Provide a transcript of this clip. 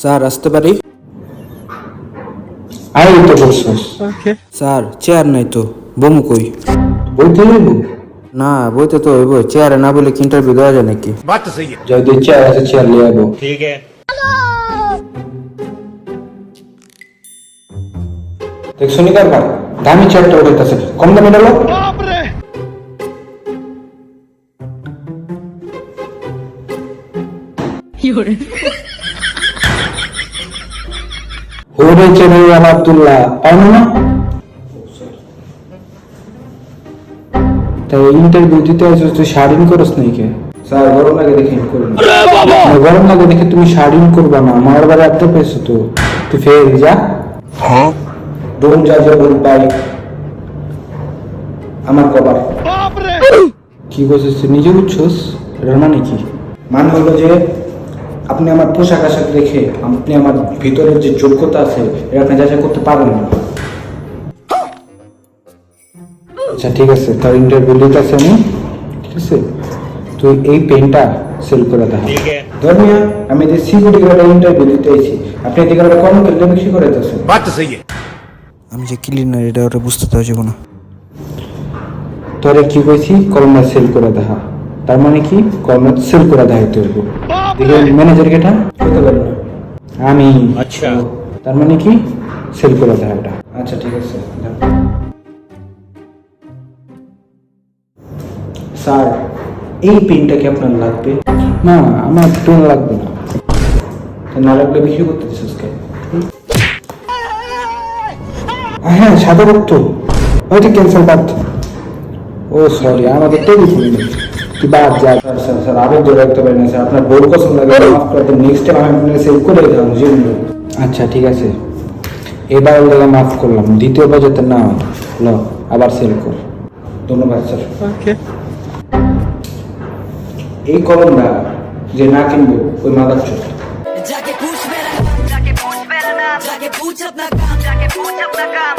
Sir আসতে পারি? আয় তো বলছস স্যার চেয়ার নাই তো, বমু কই? বইতে হইব না বইতে তো হইব, চেয়ারে না বলে কি ইন্টারভিউ দেওয়া যায় নাকি? যদি চেয়ার আছে চেয়ার লিয়ে আইব দেখছো নি কারবার দামি চেয়ারটা উঠাইতেছে কম দামে ডালো ওরে চেনাই আব্দুল্লাহ পাইনো না তাই ইন্টারভিউ দিতে আসছিস তুই শাড়িন করস নাই কে স্যার গরম লাগে দেখে করুন গরম লাগে দেখে তুমি শাড়িন করবা না আমার বাড়ি আটতে পেয়েছো তো তুই ফের যা হ্যাঁ ডোন যা যা বল পাই আমার কবার কি বলছিস তুই নিজে বুঝছস এটার মানে কি মানে হলো যে আপনি আমার পোশাক আশাক দেখে আপনি আমার ভিতরের যে যোগ্যতা আছে এটা আপনি যাচাই করতে পারবেন না আচ্ছা ঠিক আছে তার ইন্টারভিউ দিতে আছে আমি ঠিক আছে তুই এই পেনটা সেল করে দেখা ধর্মিয়া আমি যে সিকিউরিটি গার্ডের ইন্টারভিউ দিতে এসেছি আপনি এদিকে একটা কম করলে বেশি করে দিতেছেন আমি যে ক্লিনার এটা ওটা বুঝতে তো যাবো না। তোরে কি কইছি কলমটা সেল করে দেখা তার মানে কি কলমটা সেল করে দেখাইতে হইব দিকে ম্যানেজার কেটা কইতে পারবো না আমি আচ্ছা তার মানে কি সেল করে দেখা এটা আচ্ছা ঠিক আছে স্যার এই পেনটা কি আপনার লাগবে না আমার পেন লাগবে না না লাগলে বিক্রি করতে দিচ্ছিস কে হ্যাঁ সাদা রক্ত হয়তো ক্যান্সেল বাদ ও সরি আমাদের টেলিফোন নেই তুই বাদ যা স্যার স্যার আবেগ জোর রাখতে পারি না স্যার আপনার বড় পছন্দ লাগে মাফ করে দেন নেক্সট টাইম আমি আপনাকে সেভ করে দিলাম জন্য আচ্ছা ঠিক আছে এবার ওটাকে মাফ করলাম দ্বিতীয়বার যাতে না হয় ল আবার সেল কর ধন্যবাদ স্যার ওকে এই কলমটা যে না কিনবো ওই মাদার চোখ जाके पूछ मेरा नाम जाके पूछ अपना काम जाके पूछ अपना काम